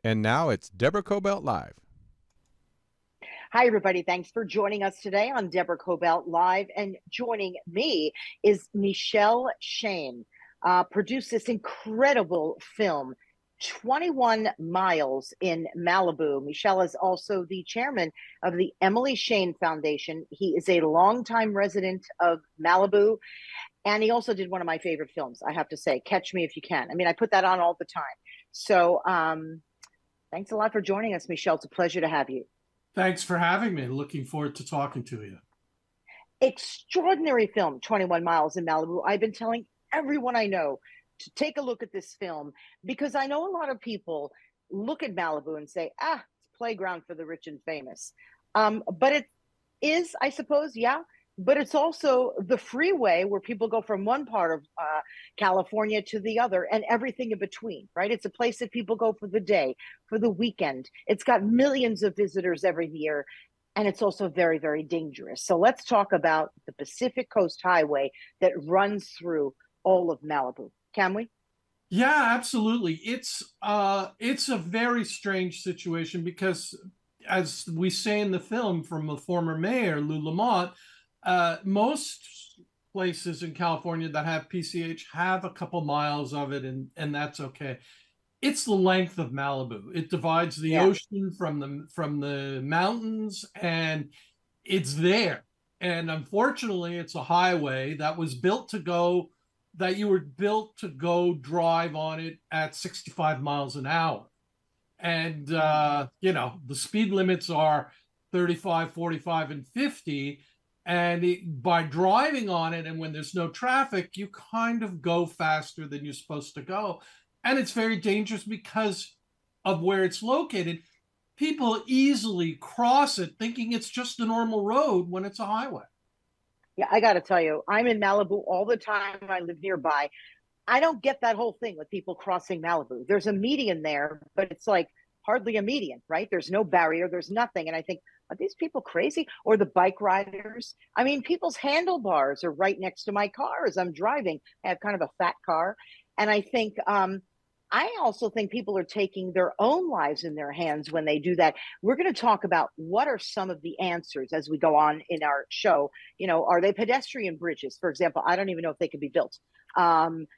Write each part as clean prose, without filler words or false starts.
And now it's Deborah Kobylt Live. Hi, everybody. Thanks for joining us today on Deborah Kobylt Live. And joining me is Michel Shane, produced this incredible film, 21 Miles in Malibu. Michel is also the chairman of the Emily Shane Foundation. He is a longtime resident of Malibu. And he also did one of my favorite films, I have to say, Catch Me If You Can. I mean, I put that on all the time. So thanks a lot for joining us, Michel. It's a pleasure to have you. Thanks for having me. Looking forward to talking to you. Extraordinary film, 21 Miles in Malibu. I've been telling everyone I know to take a look at this film because I know a lot of people look at Malibu and say, it's a playground for the rich and famous. But it is, I suppose, yeah. But it's also the freeway where people go from one part of California to the other and everything in between, right? It's a place that people go for the day, for the weekend. It's got millions of visitors every year. And it's also very, very dangerous. So let's talk about the Pacific Coast Highway that runs through all of Malibu. Can we? Yeah, absolutely. It's a very strange situation because, as we say in the film from the former mayor, Lou Lamont, most places in California that have PCH have a couple miles of it, and that's okay. It's the length of Malibu. It divides the ocean from the mountains, and it's there. And unfortunately, it's a highway that was built to go, that you were built to go drive on it at 65 miles an hour. And, the speed limits are 35, 45, and 50. And by driving on it, and when there's no traffic, you kind of go faster than you're supposed to go. And it's very dangerous because of where it's located. People easily cross it thinking it's just a normal road when it's a highway. Yeah, I got to tell you, I'm in Malibu all the time. I live nearby. I don't get that whole thing with people crossing Malibu. There's a median there, but it's like hardly a median, right? There's no barrier, there's nothing. And I think, are these people crazy? Or the bike riders? I mean, people's handlebars are right next to my car as I'm driving. I have kind of a fat car. And I also think people are taking their own lives in their hands when they do that. We're going to talk about what are some of the answers as we go on in our show. Are they pedestrian bridges, for example? I don't even know if they can be built.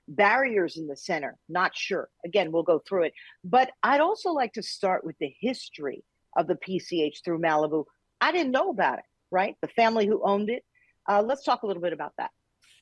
Barriers in the center, not sure. Again, we'll go through it. But I'd also like to start with the history of the PCH through Malibu. I didn't know about it, right? The family who owned it. Let's talk a little bit about that.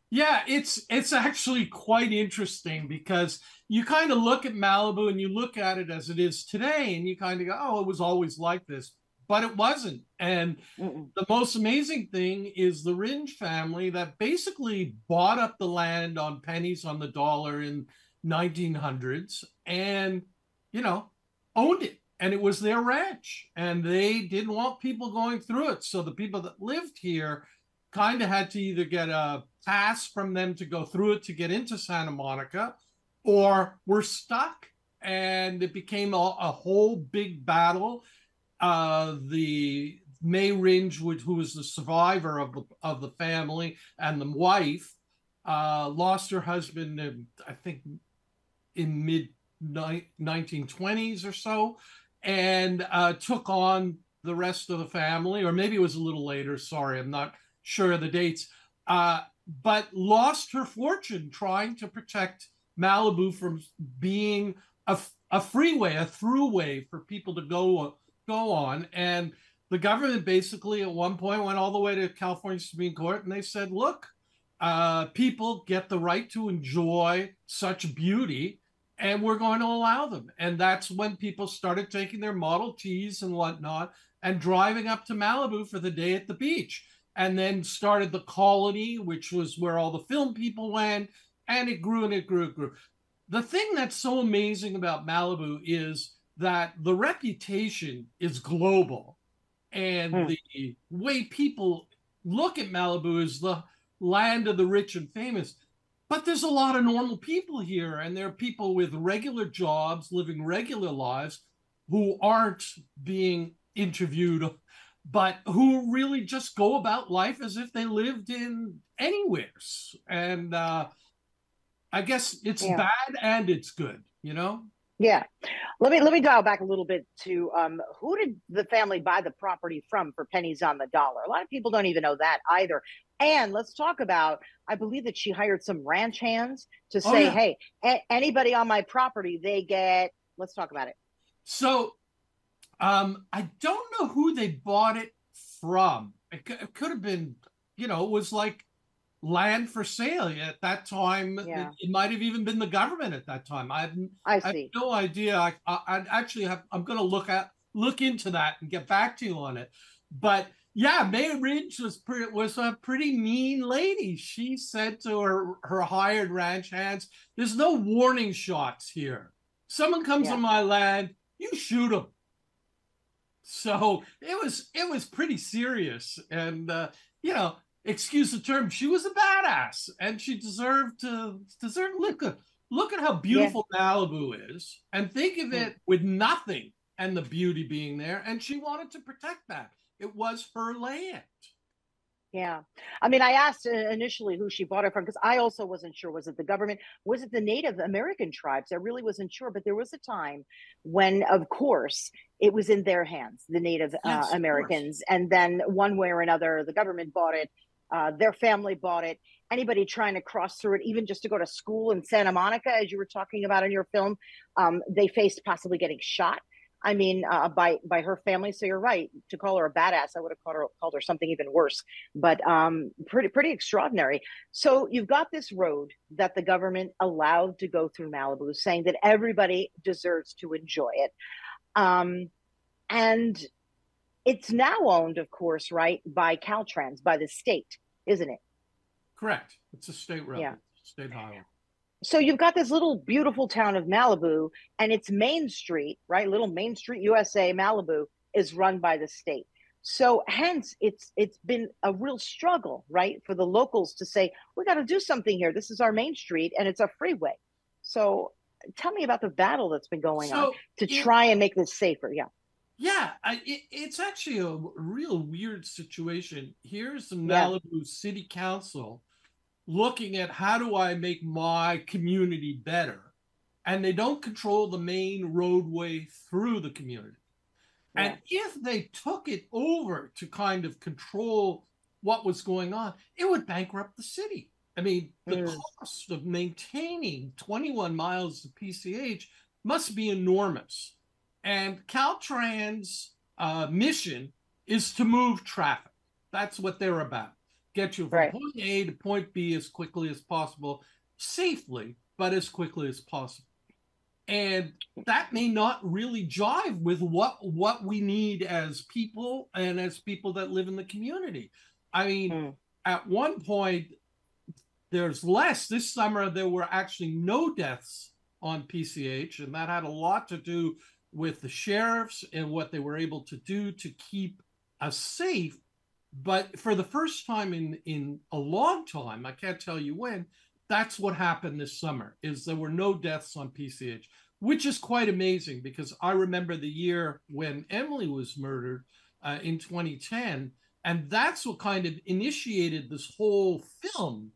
Yeah, it's actually quite interesting because you kind of look at Malibu and you look at it as it is today, and you kind of go, oh, it was always like this. But it wasn't. And the most amazing thing is the Ringe family that basically bought up the land on pennies on the dollar in 1900s and, owned it. And it was their ranch. And they didn't want people going through it. So the people that lived here kind of had to either get a pass from them to go through it to get into Santa Monica, or were stuck. And it became a whole big battle. The May Ringe, who was the survivor of the family, and the wife lost her husband, I think, in mid 1920s or so, and took on the rest of the family, or maybe it was a little later. Sorry, I'm not sure of the dates. But lost her fortune trying to protect Malibu from being a freeway, a throughway for people to go on. And the government basically at one point went all the way to California Supreme Court, and they said, look, people get the right to enjoy such beauty, and we're going to allow them. And that's when people started taking their Model Ts and whatnot and driving up to Malibu for the day at the beach. And then started the Colony, which was where all the film people went, and it grew and it grew and grew. The thing that's so amazing about Malibu is that the reputation is global, and the way people look at Malibu is the land of the rich and famous. But there's a lot of normal people here, and there are people with regular jobs, living regular lives, who aren't being interviewed, but who really just go about life as if they lived in anywheres. And I guess it's bad and it's good, you know? Yeah. Let me dial back a little bit to who did the family buy the property from for pennies on the dollar? A lot of people don't even know that either. And let's talk about, I believe that she hired some ranch hands to Oh say, yeah. hey, anybody on my property, they get, let's talk about it. So I don't know who they bought it from. It could have been, it was like land for sale at that time. Yeah, It might have even been the government at that time. I I have see. no idea. I actually have. I'm going to look into that and get back to you on it. But yeah, May Ridge was a pretty mean lady. She said to her hired ranch hands, "There's no warning shots here. Someone comes Yeah. on my land, you shoot them." So it was pretty serious, and excuse the term, she was a badass, and she deserved look at how Yeah. beautiful Malibu is, and think of Hmm. it with nothing and the beauty being there, and she wanted to protect that. It was her land. Yeah. I mean, I asked initially who she bought it from because I also wasn't sure. Was it the government? Was it the Native American tribes? I really wasn't sure. But there was a time when, of course, it was in their hands, the Native Yes, of course. Americans. And then one way or another, the government bought it, their family bought it. Anybody trying to cross through it, even just to go to school in Santa Monica, as you were talking about in your film, they faced possibly getting shot. I mean, by her family. So you're right to call her a badass. I would have called her something even worse. But pretty extraordinary. So you've got this road that the government allowed to go through Malibu, saying that everybody deserves to enjoy it. Um, and it's now owned, of course, right, by Caltrans, by the state, isn't it? Correct. It's a state road, Yeah. state highway. So you've got this little beautiful town of Malibu, and its Main Street, right? Little Main Street, USA, Malibu, is run by the state. So hence, it's been a real struggle, right, for the locals to say we got to do something here. This is our Main Street, and it's a freeway. So tell me about the battle that's been going on So to it try and make this safer. Yeah, Yeah, it's actually a real weird situation. Here's the yeah, Malibu City Council looking at how do I make my community better? And they don't control the main roadway through the community. yeah, And if they took it over to kind of control what was going on, it would bankrupt the city. I mean, the mm, cost of maintaining 21 miles of PCH must be enormous. And Caltrans' mission is to move traffic. That's what they're about. Get you from right. point A to point B as quickly as possible, safely, but as quickly as possible. And that may not really jive with what we need as people and as people that live in the community. I mean, Mm, at one point, there's less. This summer, there were actually no deaths on PCH, and that had a lot to do with the sheriffs and what they were able to do to keep us safe. But for the first time in a long time, I can't tell you when, that's what happened this summer, is there were no deaths on PCH, which is quite amazing because I remember the year when Emily was murdered in 2010, and that's what kind of initiated this whole film.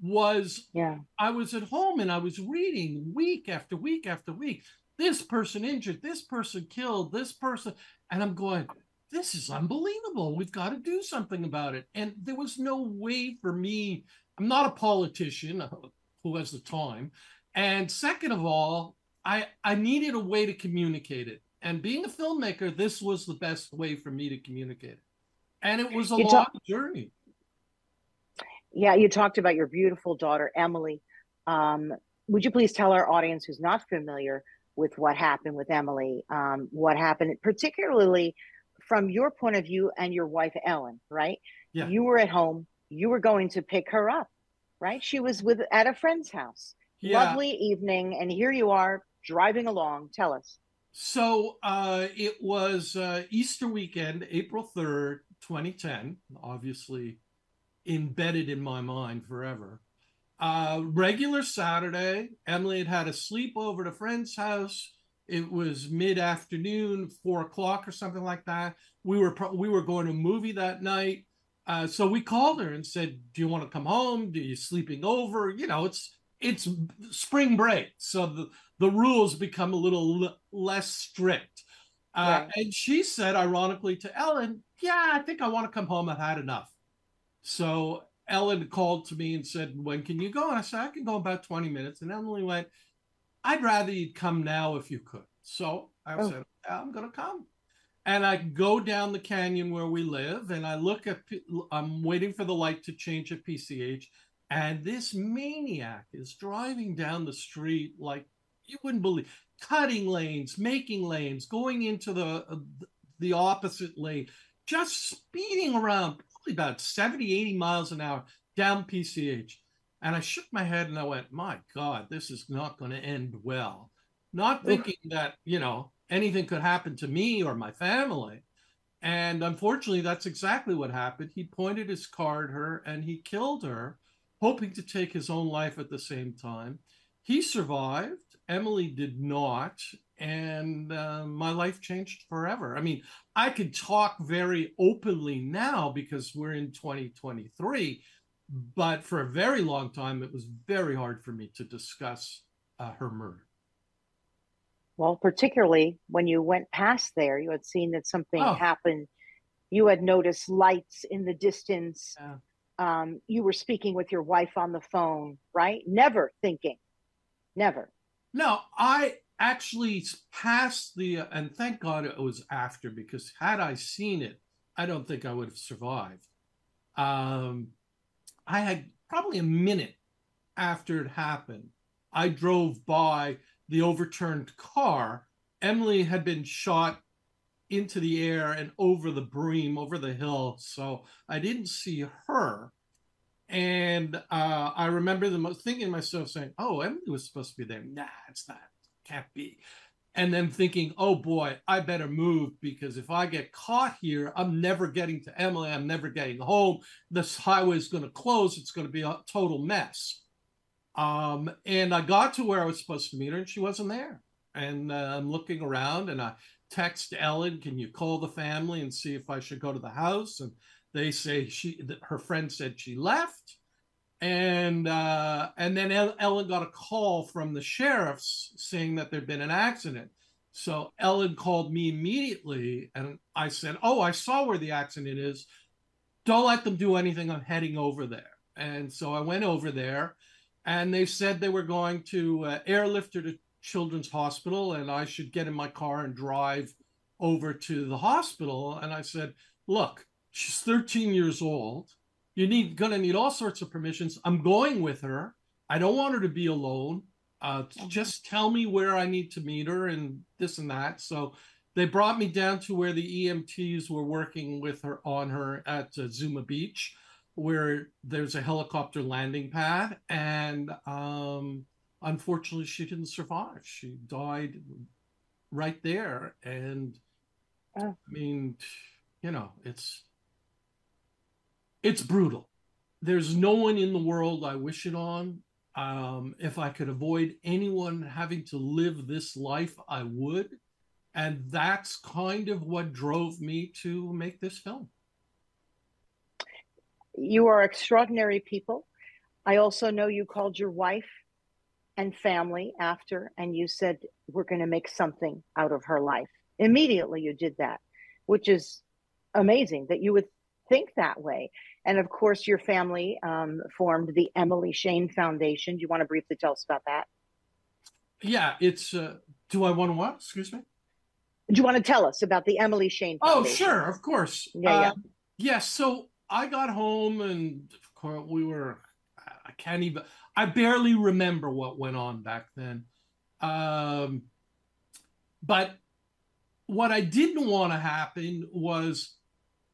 Was yeah. I was at home and I was reading week after week after week, this person injured, this person killed, this person, and I'm going, this is unbelievable. We've got to do something about it. And there was no way for me. I'm not a politician who has the time. And second of all, I needed a way to communicate it. And being a filmmaker, this was the best way for me to communicate it. And it was a You long talk. journey. Yeah, you talked about your beautiful daughter, Emily. Um, would you please tell our audience who's not familiar with what happened with Emily, what happened, particularly from your point of view and your wife, Ellen, right? Yeah. You were at home, you were going to pick her up, right? She was with at a friend's house. Yeah. Lovely evening, and here you are driving along. Tell us. So it was Easter weekend, April 3rd, 2010, obviously embedded in my mind forever. Regular Saturday, Emily had a sleepover at a friend's house. It was mid-afternoon, 4 o'clock or something like that. We were going to a movie that night. So we called her and said, do you want to come home? Do you sleeping over? It's spring break. So the rules become a little less strict. Right. And she said, ironically, to Ellen, yeah, I think I want to come home. I've had enough. So Ellen called to me and said, when can you go? And I said, I can go about 20 minutes. And Emily went, I'd rather you'd come now if you could. So I Oh, said, I'm going to come. And I go down the canyon where we live, and I look at, I'm waiting for the light to change at PCH. And this maniac is driving down the street like you wouldn't believe, cutting lanes, making lanes, going into the opposite lane, just speeding around probably about 70, 80 miles an hour down PCH. And I shook my head and I went, my God, this is not going to end well. Not oof. thinking that, anything could happen to me or my family. And unfortunately, that's exactly what happened. He pointed his car at her and he killed her, hoping to take his own life at the same time. He survived. Emily did not. And my life changed forever. I mean, I could talk very openly now because we're in 2023. But for a very long time, it was very hard for me to discuss her murder. Well, particularly when you went past there, you had seen that something Oh, happened. You had noticed lights in the distance. yeah. You were speaking with your wife on the phone, right? Never thinking, never. No, I actually passed and thank God it was after, because had I seen it, I don't think I would have survived. Um, I had probably a minute after it happened. I drove by the overturned car. Emily had been shot into the air and over the bream, over the hill. So I didn't see her. And I remember thinking to myself saying, oh, Emily was supposed to be there. Nah, it's not. Can't be. And then thinking, oh boy, I better move, because if I get caught here, I'm never getting to Emily. I'm never getting home. This highway is going to close. It's going to be a total mess. And I got to where I was supposed to meet her, and she wasn't there. And I'm looking around, and I text Ellen, can you call the family and see if I should go to the house? And they say her friend said she left. And then Ellen got a call from the sheriffs saying that there'd been an accident. So Ellen called me immediately, and I said, oh, I saw where the accident is. Don't let them do anything. I'm heading over there. And so I went over there, and they said they were going to airlift her to Children's Hospital, and I should get in my car and drive over to the hospital. And I said, look, she's 13 years old. You're going to need all sorts of permissions. I'm going with her. I don't want her to be alone. Just tell me where I need to meet her and this and that. So they brought me down to where the EMTs were working with her on her at Zuma Beach, where there's a helicopter landing pad. And unfortunately, she didn't survive. She died right there. And I mean, it's brutal. There's no one in the world I wish it on. If I could avoid anyone having to live this life, I would. And that's kind of what drove me to make this film. You are extraordinary people. I also know you called your wife and family after, and you said, we're going to make something out of her life. Immediately you did that, which is amazing that you would think that way. And of course, your family formed the Emily Shane Foundation. Do you want to briefly tell us about that? Yeah, it's, do I want to what? Excuse me? Do you want to tell us about the Emily Shane Foundation? Oh, sure, of course. Yeah, so I got home, and of course I barely remember what went on back then. But what I didn't want to happen was,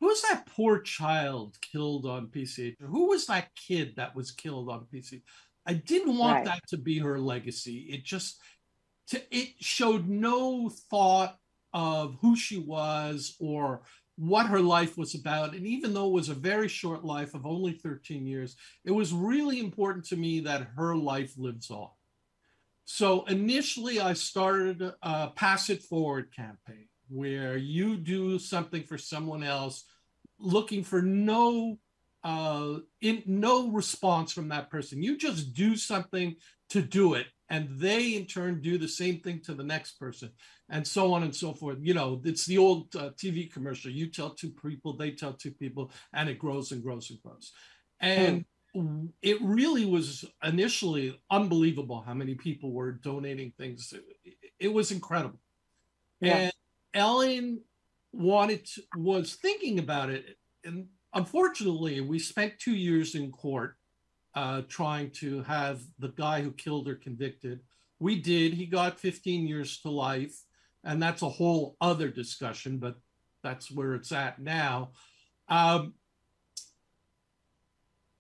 who's that poor child killed on PCH? Who was that kid that was killed on PCH? I didn't want that to be her legacy. It showed no thought of who she was or what her life was about. And even though it was a very short life of only 13 years, it was really important to me that her life lives on. So initially I started a Pass It Forward campaign, where you do something for someone else, looking for no response from that person. You just do something to do it, and they in turn do the same thing to the next person, and so on and so forth. You know, it's the old TV commercial. You tell two people, they tell two people, and it grows and grows and grows. And it really was initially unbelievable how many people were donating things. It was incredible. Yeah. And Ellen was thinking about it. And unfortunately, we spent 2 years in court trying to have the guy who killed her convicted. We did. He got 15 years to life. And that's a whole other discussion, but that's where it's at now.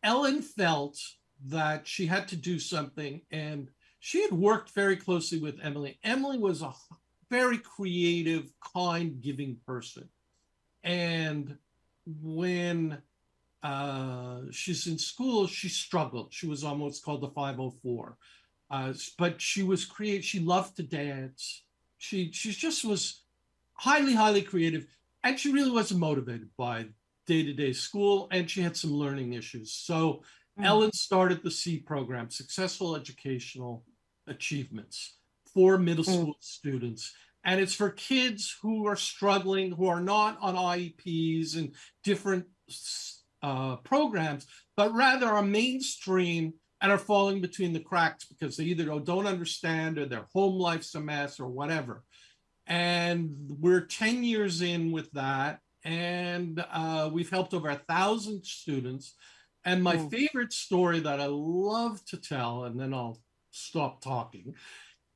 Ellen felt that she had to do something, and she had worked very closely with Emily. Emily was a very creative, kind, giving person. And when she's in school, she struggled. She was on what's called the 504. But she was creative. She loved to dance. She just was highly, highly creative. And she really wasn't motivated by day-to-day school, and she had some learning issues. So Ellen started the SEED program, Successful Educational Achievements, for middle school students. And it's for kids who are struggling, who are not on IEPs and different programs, but rather are mainstream and are falling between the cracks because they either don't understand or their home life's a mess or whatever. And we're 10 years in with that. And we've helped over 1,000 students. And my favorite story that I love to tell, and then I'll stop talking,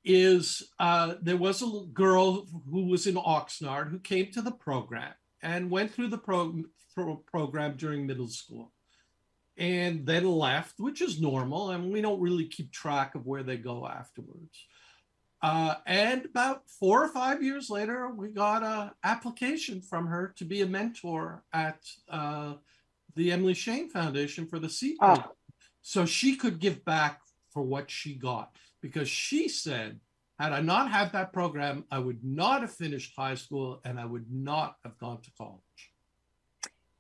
is there was a girl who was in Oxnard who came to the program and went through the program during middle school and then left, which is normal. And we don't really keep track of where they go afterwards. And about 4 or 5 years later, we got an application from her to be a mentor at the Emily Shane Foundation for the SEED program. So she could give back for what she got, because she said, had I not had that program, I would not have finished high school and I would not have gone to college.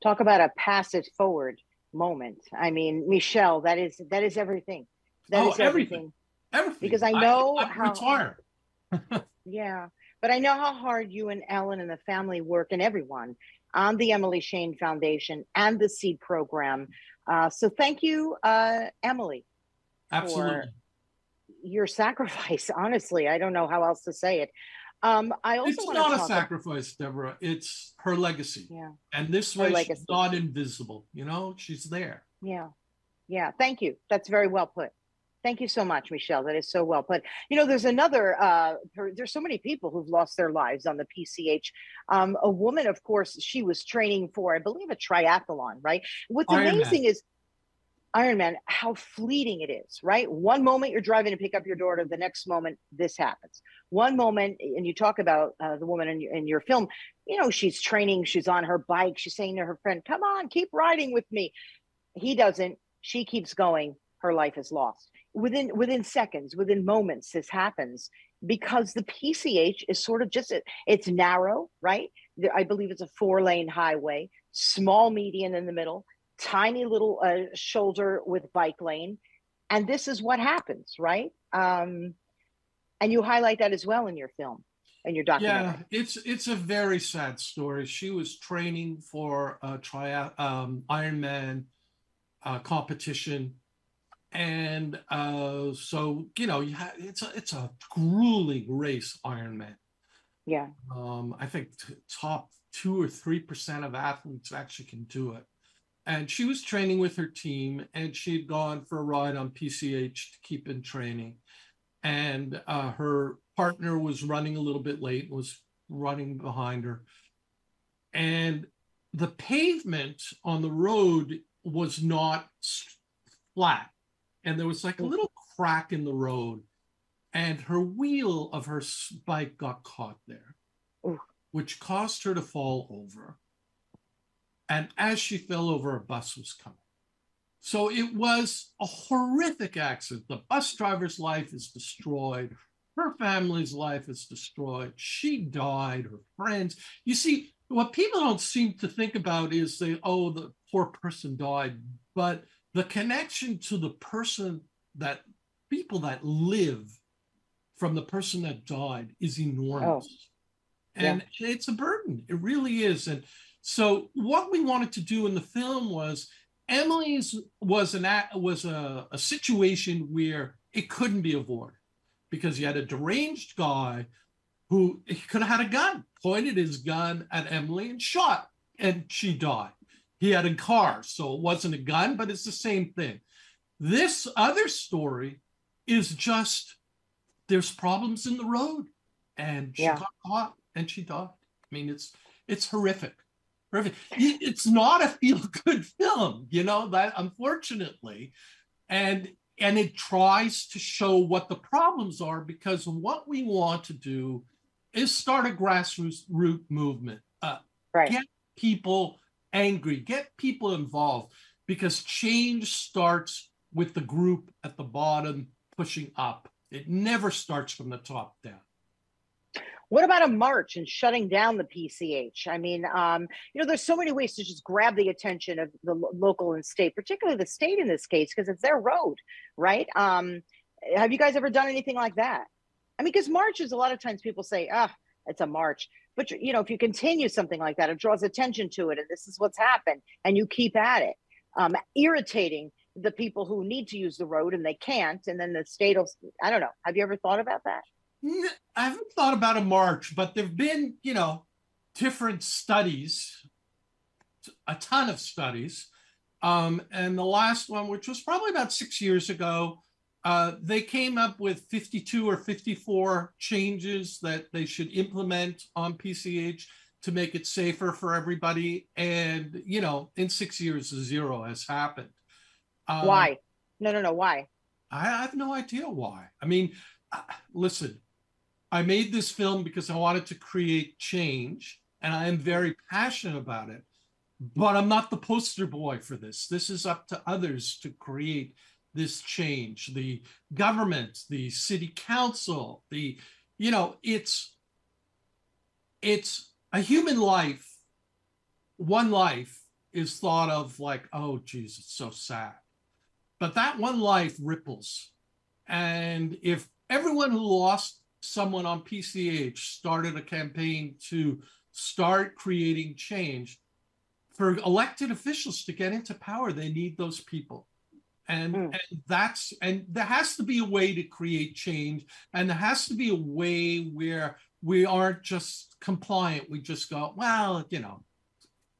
Talk about a pass it forward moment. I mean, Michel, that is everything. That is everything. Everything. Because I know I'm retired. Yeah, but I know how hard you and Ellen and the family work, and everyone on the Emily Shane Foundation and the SEED program. So thank you, Emily, Absolutely, for your sacrifice. Honestly, I don't know how else to say it. I also it's not a sacrifice, Deborah. It's her legacy. Yeah, and this way she's not invisible. You know, she's there. Yeah. Thank you. That's very well put. Thank you so much, Michel. That is so well put. You know, there's another, there's so many people who've lost their lives on the PCH. A woman, of course, she was training for, I believe, a triathlon, right? What's amazing is Ironman, how fleeting it is, right? One moment you're driving to pick up your daughter, the next moment this happens. One moment, and you talk about the woman in your film, you know, she's training, she's on her bike, she's saying to her friend, come on, keep riding with me. He doesn't, she keeps going, her life is lost. Within seconds, within moments, this happens because the PCH is sort of just, it's narrow, right? I believe it's a 4-lane highway, small median in the middle, tiny little shoulder with bike lane. And this is what happens, right? And you highlight that as well in your film, in your documentary. Yeah, it's a very sad story. She was training for a Ironman competition. And so, you know, it's a grueling race, Ironman. Yeah. I think top 2 or 3% of athletes actually can do it. And she was training with her team, and she'd gone for a ride on PCH to keep in training. And her partner was running a little bit late, was running behind her. And the pavement on the road was not flat. And there was like a little crack in the road, and her wheel of her bike got caught there, which caused her to fall over. And as she fell over, a bus was coming. So it was a horrific accident. The bus driver's life is destroyed. Her family's life is destroyed. She died, her friends. You see, what people don't seem to think about is the poor person died. But the connection to the person, that people that live from the person that died is enormous. Oh, And it's a burden. It really is. And so what we wanted to do in the film was Emily's was a situation where it couldn't be avoided because you had a deranged guy who he could have had a gun, pointed his gun at Emily and shot, and she died. He had a car, so it wasn't a gun, but it's the same thing. This other story is just there's problems in the road, and she got caught and she died. I mean, it's horrific. Horrific. It's not a feel-good film, you know, that unfortunately, and it tries to show what the problems are, because what we want to do is start a grassroots movement. Get people angry, get people involved, because change starts with the group at the bottom pushing up. It never starts from the top down. What about a march and shutting down the PCH? I mean, you know, there's so many ways to just grab the attention of the local and state, particularly the state in this case, because it's their road, right? Have you guys ever done anything like that? I mean, because marches, a lot of times people say, it's a march. But, you know, if you continue something like that, it draws attention to it, and this is what's happened, and you keep at it, irritating the people who need to use the road and they can't, and then the state will, I don't know. Have you ever thought about that? I haven't thought about a march, but there've been, you know, different studies, a ton of studies. And the last one, which was probably about 6 years ago, they came up with 52 or 54 changes that they should implement on PCH to make it safer for everybody. And, you know, in 6 years, 0 has happened. Why? No. Why? I have no idea why. I mean, listen, I made this film because I wanted to create change, and I am very passionate about it, but I'm not the poster boy for this. This is up to others to create this change. The government, the city council, you know, it's a human life. One life is thought of like, oh, geez, it's so sad. But that one life ripples. And if everyone who lost someone on PCH started a campaign to start creating change, for elected officials to get into power, they need those people. And there has to be a way to create change, and there has to be a way where we aren't just compliant. We just go, well, you know,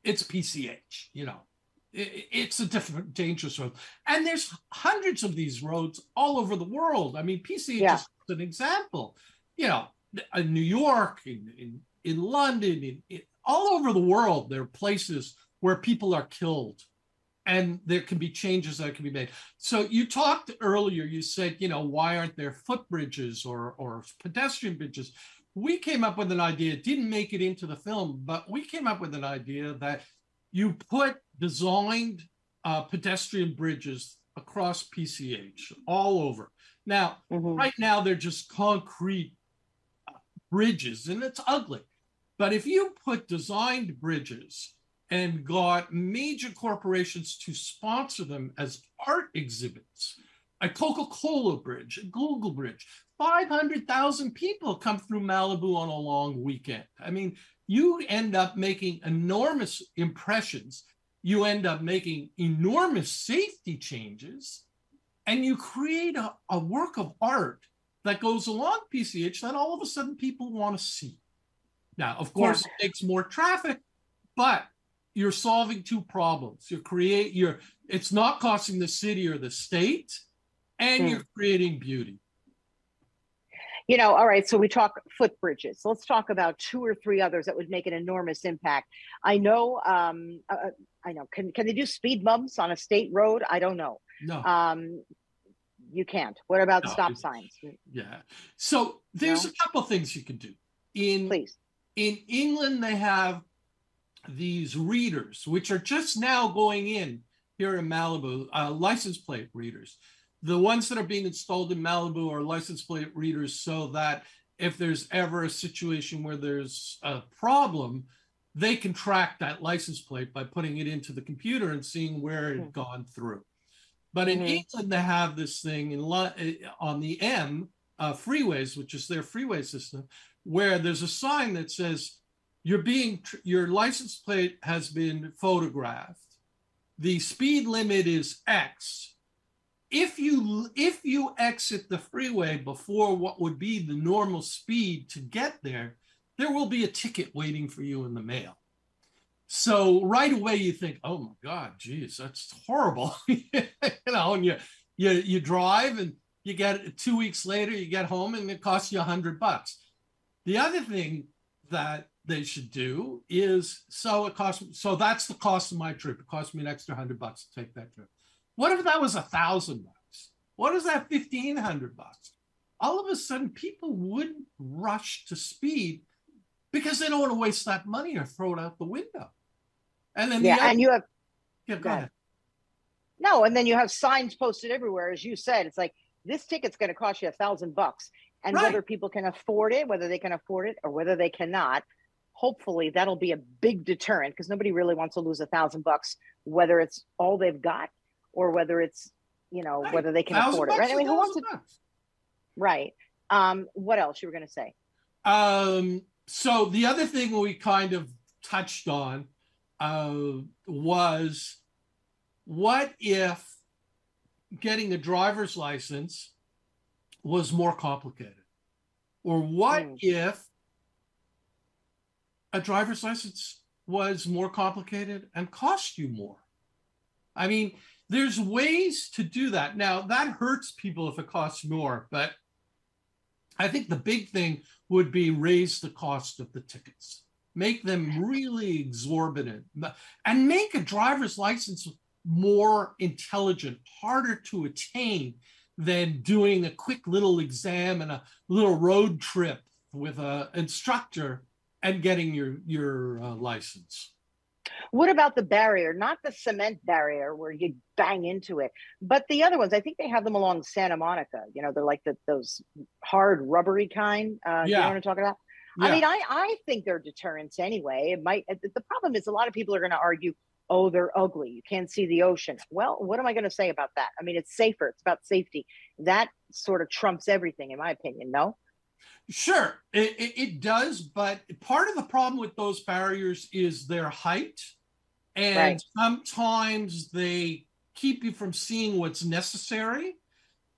it's PCH, you know, it's a different dangerous road. And there's hundreds of these roads all over the world. I mean, PCH is an example, you know, in New York, in London, all over the world, there are places where people are killed, and there can be changes that can be made. So you talked earlier, you said, you know, why aren't there footbridges or pedestrian bridges? We came up with an idea, it didn't make it into the film, but we came up with an idea that you put designed pedestrian bridges across PCH all over. Now, right now, they're just concrete bridges, and it's ugly. But if you put designed bridges and got major corporations to sponsor them as art exhibits, a Coca-Cola bridge, a Google bridge, 500,000 people come through Malibu on a long weekend. I mean, you end up making enormous impressions. You end up making enormous safety changes, and you create a work of art that goes along PCH that all of a sudden people want to see. Now, of course, it takes more traffic, but you're solving two problems. It's not costing the city or the state, and you're creating beauty. You know, all right, so we talk footbridges. Let's talk about 2 or 3 others that would make an enormous impact. I know, can they do speed bumps on a state road? I don't know. No. You can't. What about stop signs? Yeah. So there's a couple things you can do. Please. In England, they have these readers, which are just now going in here in Malibu, license plate readers. The ones that are being installed in Malibu are license plate readers, so that if there's ever a situation where there's a problem, they can track that license plate by putting it into the computer and seeing where it had gone through. But in England, they have this thing on the M, freeways, which is their freeway system, where there's a sign that says your license plate has been photographed. The speed limit is X. If you exit the freeway before what would be the normal speed to get there, there will be a ticket waiting for you in the mail. So right away you think, oh my God, geez, that's horrible. And you drive and you get 2 weeks later, you get home and it costs you $100. The other thing that they should do is, so that's the cost of my trip. It cost me an extra $100 to take that trip. What if that was $1,000? What is that $1,500? All of a sudden, people wouldn't rush to speed because they don't want to waste that money or throw it out the window. And then and you have go ahead. No, and then you have signs posted everywhere, as you said. It's like, this ticket's going to cost you $1,000, and whether people can afford it, whether they can afford it, or whether they cannot. Hopefully, that'll be a big deterrent, because nobody really wants to lose $1,000, whether it's all they've got or whether it's, whether they can afford it. Right? I mean, who wants to? Right. What else you were going to say? So the other thing we kind of touched on was, what if getting a driver's license was more complicated? Or what if a driver's license was more complicated and cost you more? I mean, there's ways to do that. Now, that hurts people if it costs more, but I think the big thing would be raise the cost of the tickets, make them really exorbitant, and make a driver's license more intelligent, harder to attain than doing a quick little exam and a little road trip with an instructor and getting your license. What about the barrier? Not the cement barrier where you bang into it, but the other ones. I think they have them along Santa Monica. They're like those hard rubbery kind. You know what I'm talking about? Yeah. I mean, I think they're deterrents anyway. It might. The problem is, a lot of people are going to argue, oh, they're ugly, you can't see the ocean. Well, what am I going to say about that? I mean, it's safer. It's about safety. That sort of trumps everything, in my opinion. No? Sure, it does. But part of the problem with those barriers is their height. And sometimes they keep you from seeing what's necessary.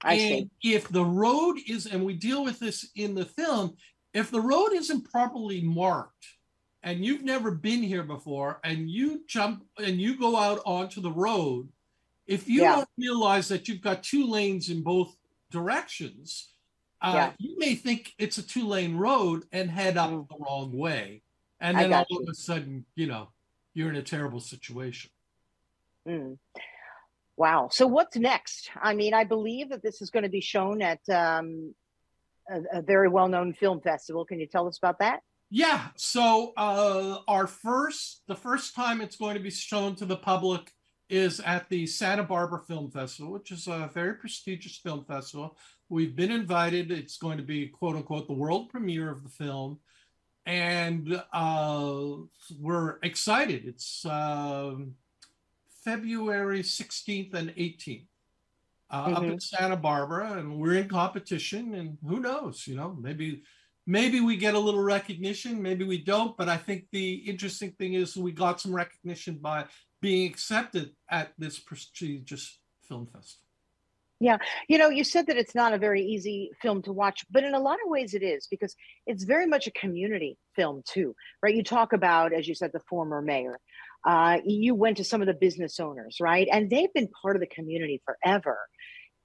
I see. If the road is, and we deal with this in the film, if the road isn't properly marked and you've never been here before and you jump and you go out onto the road, if you don't realize that you've got 2 lanes in both directions, you may think it's a 2-lane road and head up the wrong way. And then all of a sudden, you're in a terrible situation. Wow. So what's next? I mean, I believe that this is going to be shown at a very well-known film festival. Can you tell us about that? Yeah. So the first time it's going to be shown to the public is at the Santa Barbara Film Festival, which is a very prestigious film festival. We've been invited. It's going to be, quote unquote, the world premiere of the film. And we're excited. It's February 16th and 18th up in Santa Barbara, and we're in competition, and who knows, maybe we get a little recognition, maybe we don't, but I think the interesting thing is we got some recognition by being accepted at this prestigious film festival. Yeah. You said that it's not a very easy film to watch, but in a lot of ways it is, because it's very much a community film too, right? You talk about, as you said, the former mayor. You went to some of the business owners, right? And they've been part of the community forever.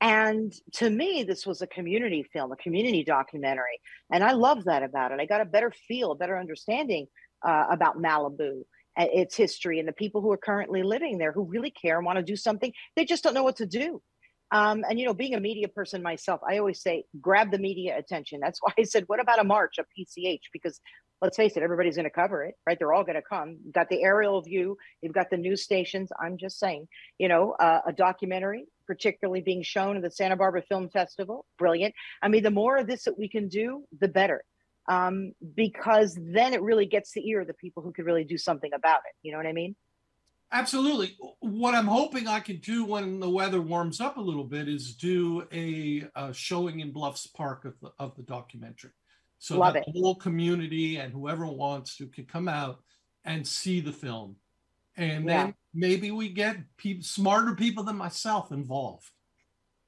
And to me, this was a community film, a community documentary. And I love that about it. I got a better feel, a better understanding about Malibu, its history, and the people who are currently living there who really care and want to do something. They just don't know what to do. And, being a media person myself, I always say, grab the media attention. That's why I said, what about a march, a PCH? Because let's face it, everybody's going to cover it, right? They're all going to come. You've got the aerial view. You've got the news stations. I'm just saying, a documentary, particularly being shown at the Santa Barbara Film Festival. Brilliant. I mean, the more of this that we can do, the better. Because then it really gets the ear of the people who could really do something about it. You know what I mean? Absolutely. What I'm hoping I can do when the weather warms up a little bit is do a showing in Bluffs Park of the documentary, so Love that it. the whole community and whoever wants to can come out and see the film, and Yeah. then maybe we get smarter people than myself involved.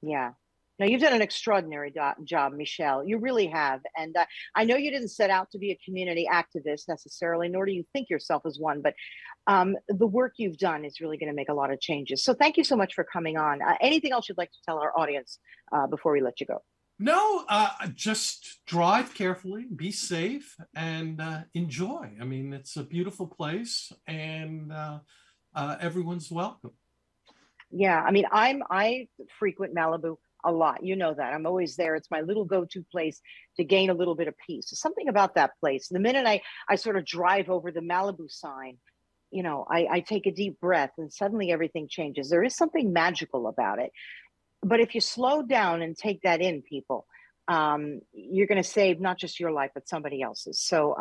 Yeah. No, you've done an extraordinary job, Michelle. You really have. And I know you didn't set out to be a community activist necessarily, nor do you think yourself as one, but the work you've done is really going to make a lot of changes. So thank you so much for coming on. Anything else you'd like to tell our audience before we let you go? No, just drive carefully, be safe, and enjoy. I mean, it's a beautiful place, and everyone's welcome. Yeah, I mean, I frequent Malibu a lot. You know that. I'm always there. It's my little go-to place to gain a little bit of peace. There's something about that place. The minute I sort of drive over the Malibu sign, I take a deep breath and suddenly everything changes. There is something magical about it. But if you slow down and take that in, people, you're going to save not just your life, but somebody else's. So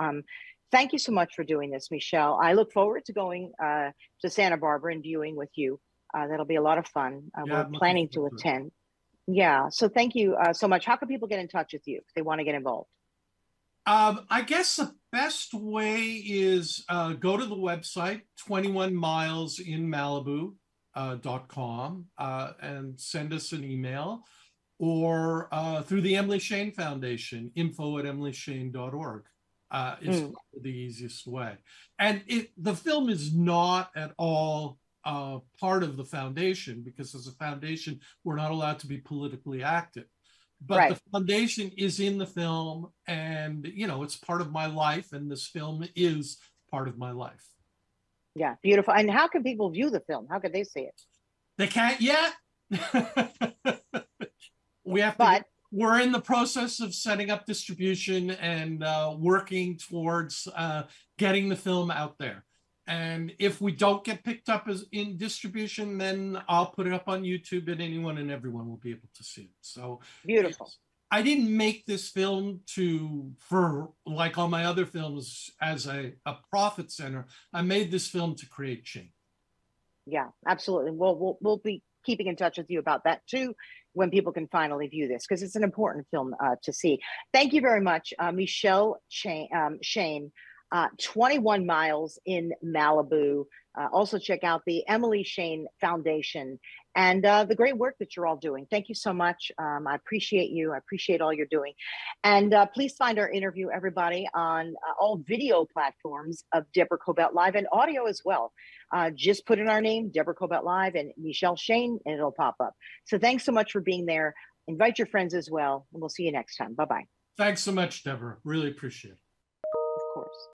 thank you so much for doing this, Michelle. I look forward to going to Santa Barbara and viewing with you. That'll be a lot of fun. Yeah, We're I'm looking planning to forward to it. attend. Yeah. So thank you so much. How can people get in touch with you if they want to get involved? I guess the best way is go to the website 21 miles in Malibu .com and send us an email, or through the Emily Shane Foundation, info@emilyshane.org is the easiest way. And the film is not at all part of the foundation, because as a foundation, we're not allowed to be politically active. But Right. the foundation is in the film, and it's part of my life, and this film is part of my life. Yeah. Beautiful. And how can people view the film? How could they see it? They can't yet. We have to. But We're in the process of setting up distribution and working towards getting the film out there. And if we don't get picked up as in distribution, then I'll put it up on YouTube, and anyone and everyone will be able to see it. So beautiful. I didn't make this film for like all my other films as a profit center. I made this film to create change. Yeah, absolutely. We'll be keeping in touch with you about that too, when people can finally view this, because it's an important film to see. Thank you very much, Michel Shane. 21 Miles in Malibu. Also check out the Emily Shane Foundation and the great work that you're all doing. Thank you so much. I appreciate you. I appreciate all you're doing. And please find our interview, everybody, on all video platforms of Deborah Kobylt Live, and audio as well. Just put in our name, Deborah Kobylt Live and Michel Shane, and it'll pop up. So thanks so much for being there. Invite your friends as well, and we'll see you next time. Bye-bye. Thanks so much, Deborah. Really appreciate it. Of course.